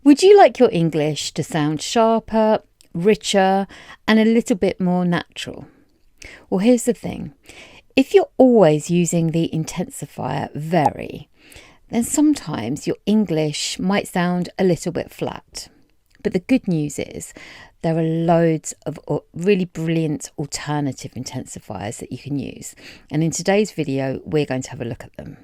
Would you like your English to sound sharper, richer, and a little bit more natural? Well, here's the thing. If you're always using the intensifier very, then sometimes your English might sound a little bit flat. But the good news is there are loads of really brilliant alternative intensifiers that you can use. And in today's video, we're going to have a look at them.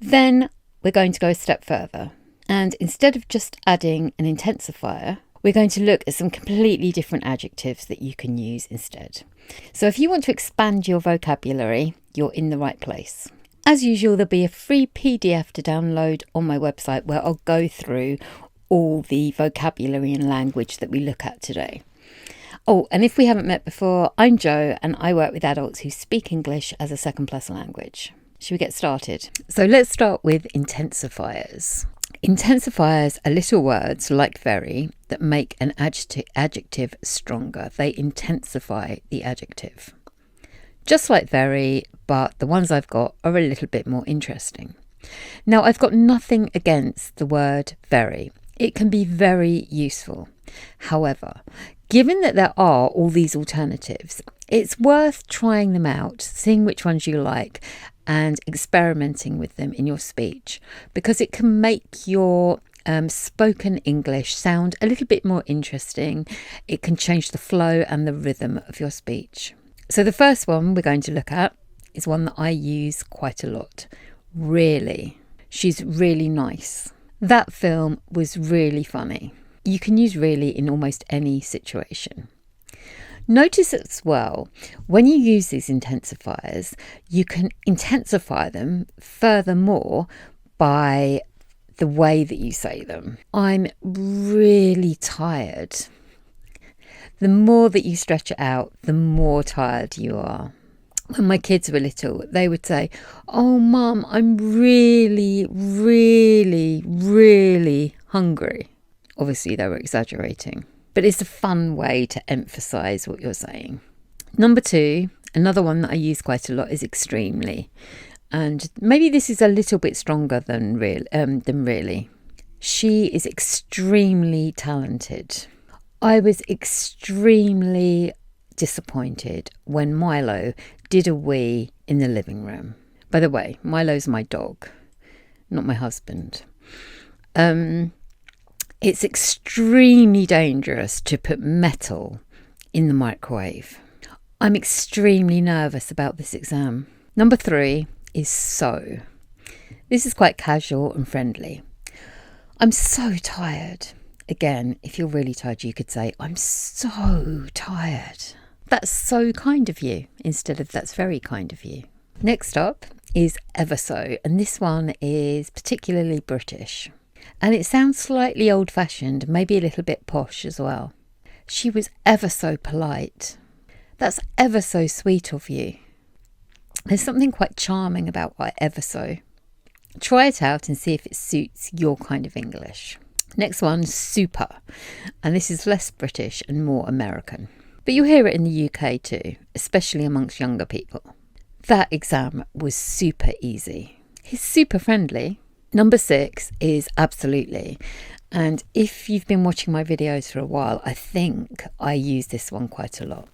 Then we're going to go a step further. And instead of just adding an intensifier, we're going to look at some completely different adjectives that you can use instead. So if you want to expand your vocabulary, you're in the right place. As usual, there'll be a free PDF to download on my website where I'll go through all the vocabulary and language that we look at today. Oh, and if we haven't met before, I'm Jo and I work with adults who speak English as a second-plus language. Should we get started? So let's start with intensifiers. Intensifiers are little words like very that make an adjective stronger. They intensify the adjective. Just like very, but the ones I've got are a little bit more interesting. Now, I've got nothing against the word very. It can be very useful. However, given that there are all these alternatives, it's worth trying them out, seeing which ones you like, and experimenting with them in your speech, because it can make your spoken English sound a little bit more interesting. It can change the flow and the rhythm of your speech. So the first one we're going to look at is one that I use quite a lot. Really. She's really nice. That film was really funny. You can use really in almost any situation. Notice as well, when you use these intensifiers, you can intensify them furthermore by the way that you say them. I'm really tired. The more that you stretch it out, the more tired you are. When my kids were little, they would say, "Oh, Mum, I'm really, really, really hungry." Obviously, they were exaggerating, but it's a fun way to emphasise what you're saying. Number two, another one that I use quite a lot is extremely. And maybe this is a little bit stronger than really. She is extremely talented. I was extremely disappointed when Milo did a wee in the living room. By the way, Milo's my dog, not my husband. It's extremely dangerous to put metal in the microwave. I'm extremely nervous about this exam. Number three is so. This is quite casual and friendly. I'm so tired. Again, if you're really tired, you could say, "I'm so tired." That's so kind of you, instead of that's very kind of you. Next up is ever so, and this one is particularly British. And it sounds slightly old-fashioned, maybe a little bit posh as well. She was ever so polite. That's ever so sweet of you. There's something quite charming about ever so. Try it out and see if it suits your kind of English. Next one, super. And this is less British and more American. But you'll hear it in the UK too, especially amongst younger people. That exam was super easy. He's super friendly. Number 6 is absolutely. And if you've been watching my videos for a while, I think I use this one quite a lot.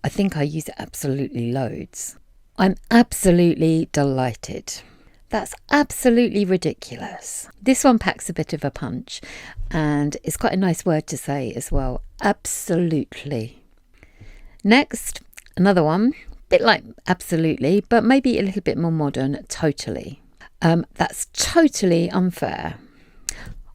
I think I use it absolutely loads. I'm absolutely delighted. That's absolutely ridiculous. This one packs a bit of a punch and it's quite a nice word to say as well. Absolutely. Next, another one, bit like absolutely, but maybe a little bit more modern, totally. That's totally unfair.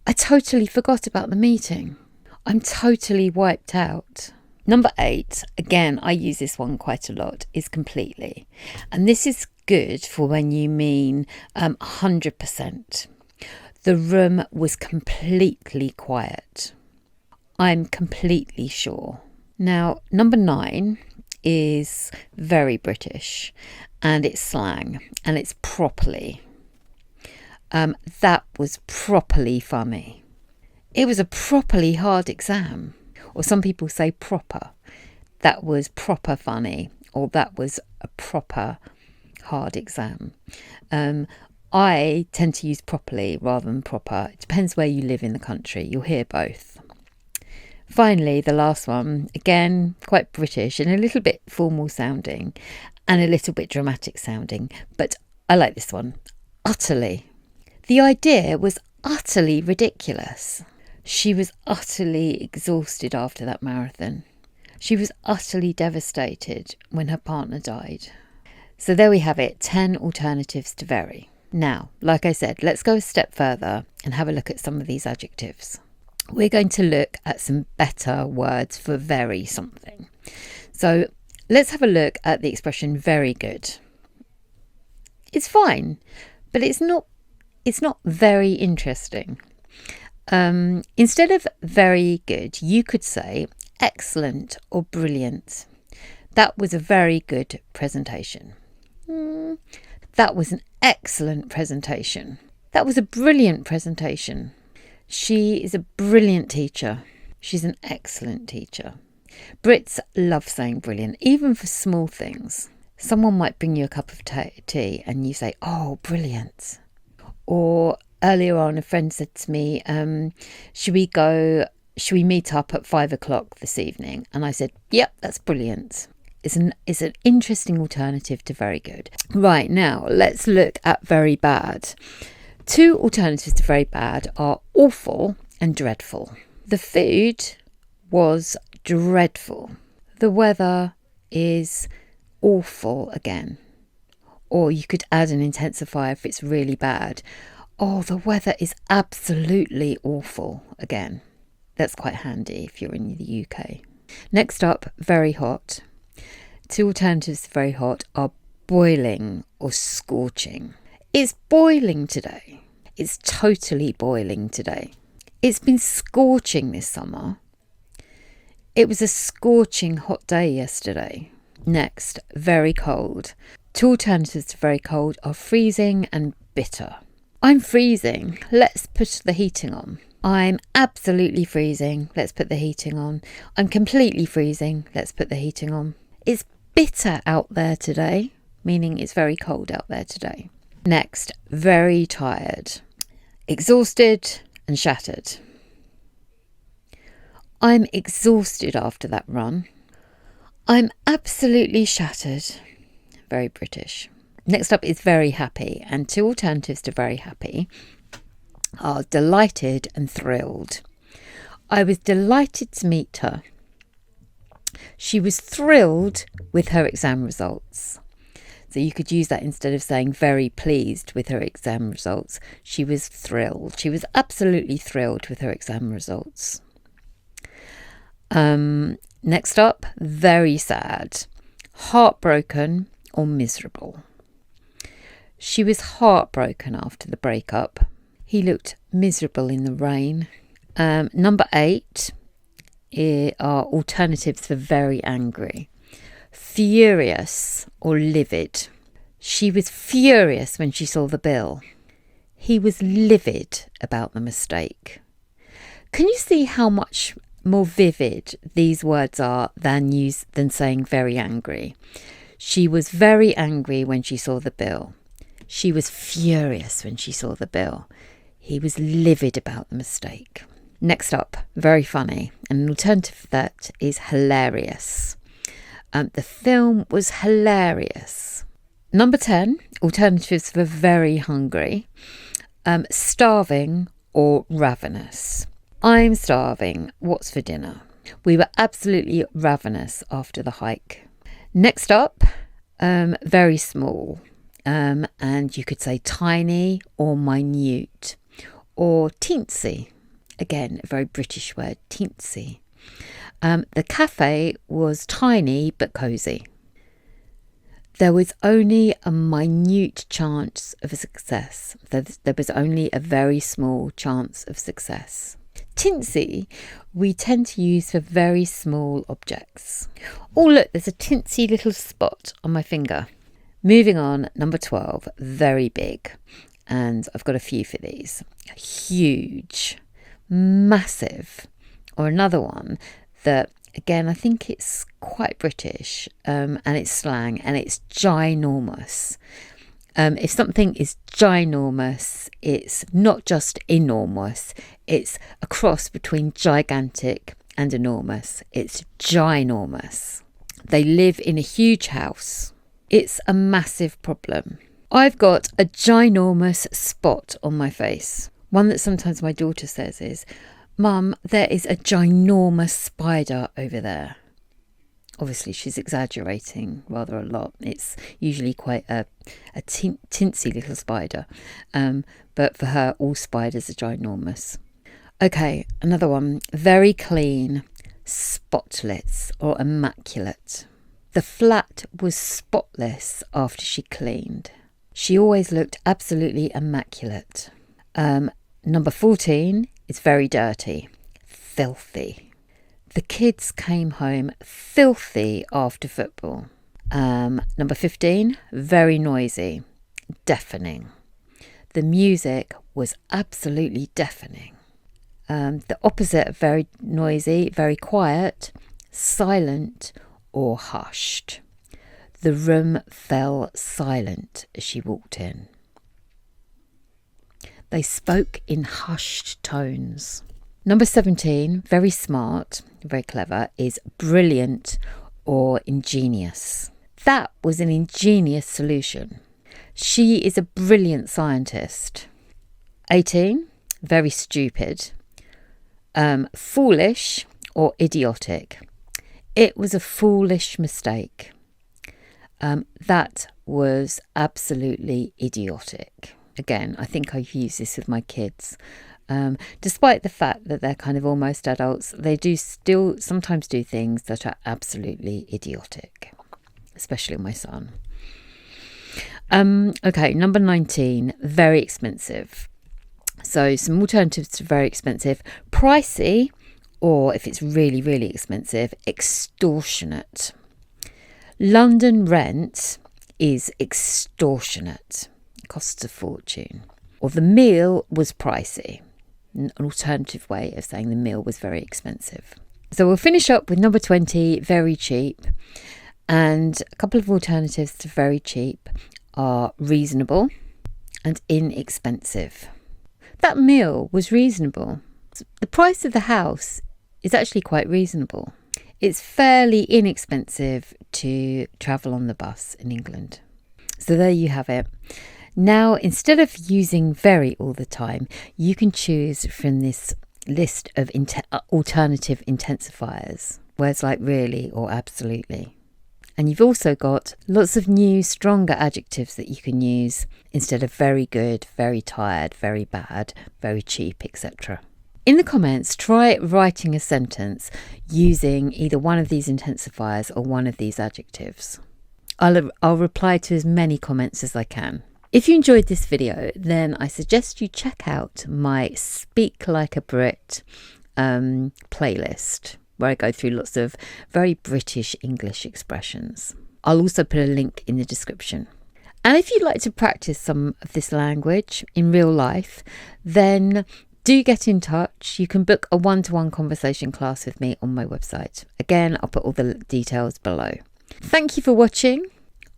I totally forgot about the meeting. I'm totally wiped out. Number 8, again, I use this one quite a lot, is completely. And this is good for when you mean 100%. The room was completely quiet. I'm completely sure. Now, number 9 is very British and it's slang and it's properly. That was properly funny. It was a properly hard exam. Or some people say proper. That was proper funny. Or that was a proper hard exam. I tend to use properly rather than proper. It depends where you live in the country. You'll hear both. Finally, the last one, again, quite British and a little bit formal sounding and a little bit dramatic sounding, but I like this one. Utterly. The idea was utterly ridiculous. She was utterly exhausted after that marathon. She was utterly devastated when her partner died. So there we have it, 10 alternatives to very. Now, like I said, let's go a step further and have a look at some of these adjectives. We're going to look at some better words for very something. So let's have a look at the expression very good. It's fine, but it's not very interesting. Instead of very good, you could say excellent or brilliant. That was a very good presentation. That was an excellent presentation. That was a brilliant presentation. She is a brilliant teacher. She's an excellent teacher. Brits love saying brilliant, even for small things. Someone might bring you a cup of tea and you say, oh, brilliant. Or earlier on, a friend said to me, should we meet up at 5 o'clock this evening? And I said, yep, that's brilliant. It's an interesting alternative to very good. Right, now let's look at very bad. 2 alternatives to very bad are awful and dreadful. The food was dreadful. The weather is awful again. Or you could add an intensifier if it's really bad. Oh, the weather is absolutely awful again. That's quite handy if you're in the UK. Next up, very hot. 2 alternatives to very hot are boiling or scorching. It's boiling today. It's totally boiling today. It's been scorching this summer. It was a scorching hot day yesterday. Next, very cold. 2 alternatives to very cold are freezing and bitter. I'm freezing. Let's put the heating on. I'm absolutely freezing. Let's put the heating on. I'm completely freezing. Let's put the heating on. It's bitter out there today, meaning it's very cold out there today. Next, very tired. Exhausted and shattered. I'm exhausted after that run. I'm absolutely shattered. Very British. Next up is very happy, and 2 alternatives to very happy are delighted and thrilled. I was delighted to meet her. She was thrilled with her exam results. So you could use that instead of saying very pleased with her exam results. She was thrilled. She was absolutely thrilled with her exam results. Next up, very sad, heartbroken or miserable. She was heartbroken after the breakup. He looked miserable in the rain. Number 8 are alternatives for very angry. Furious or livid. She was furious when she saw the bill. He was livid about the mistake. Can you see how much more vivid these words are than saying very angry? She was very angry when she saw the bill. She was furious when she saw the bill. He was livid about the mistake. Next up, very funny. And an alternative for that is hilarious. The film was hilarious. Number 10, alternatives for very hungry. Starving or ravenous. I'm starving. What's for dinner? We were absolutely ravenous after the hike. Next up, very small. And you could say tiny or minute or teensy. Again, a very British word, teensy. The cafe was tiny but cosy. There was only a minute chance of a success. There was only a very small chance of success. Tinsy, we tend to use for very small objects. Oh, look, there's a tinsy little spot on my finger. Moving on, number 12, very big. And I've got a few for these. Huge, massive, or another one that, again, I think it's quite British and it's slang, and it's ginormous. If something is ginormous, it's not just enormous, it's a cross between gigantic and enormous. It's ginormous. They live in a huge house. It's a massive problem. I've got a ginormous spot on my face. One that sometimes my daughter says is, "Mum, there is a ginormous spider over there." Obviously, she's exaggerating rather a lot. It's usually quite a tinsy little spider. But for her, all spiders are ginormous. Okay, another one. Very clean, spotless or immaculate. The flat was spotless after she cleaned. She always looked absolutely immaculate. Number 14 is very dirty, filthy. The kids came home filthy after football. Number 15, very noisy, deafening. The music was absolutely deafening. The opposite of very noisy, very quiet, silent or hushed. The room fell silent as she walked in. They spoke in hushed tones. Number 17, very smart, very clever, is brilliant or ingenious. That was an ingenious solution. She is a brilliant scientist. 18, very stupid. Foolish or idiotic. It was a foolish mistake. That was absolutely idiotic. Again, I think I've used this with my kids. Despite the fact that they're kind of almost adults, they do still sometimes do things that are absolutely idiotic, especially my son. Okay, number 19, very expensive. So some alternatives to very expensive: pricey, or if it's really, really expensive, extortionate. London rent is extortionate, costs a fortune. Or the meal was pricey. An alternative way of saying the meal was very expensive. So we'll finish up with number 20, very cheap. And a couple of alternatives to very cheap are reasonable and inexpensive. That meal was reasonable. The price of the house is actually quite reasonable. It's fairly inexpensive to travel on the bus in England. So there you have it. Now, instead of using very all the time, you can choose from this list of alternative intensifiers, words like really or absolutely. And you've also got lots of new, stronger adjectives that you can use instead of very good, very tired, very bad, very cheap, etc. In the comments, try writing a sentence using either one of these intensifiers or one of these adjectives. I'll reply to as many comments as I can. If you enjoyed this video, then I suggest you check out my Speak Like a Brit playlist, where I go through lots of very British English expressions. I'll also put a link in the description. And if you'd like to practice some of this language in real life, then do get in touch. You can book a one-to-one conversation class with me on my website. Again, I'll put all the details below. Thank you for watching.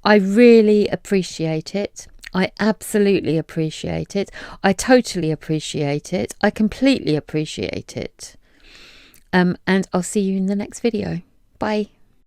I really appreciate it. I absolutely appreciate it. I totally appreciate it. I completely appreciate it. And I'll see you in the next video. Bye.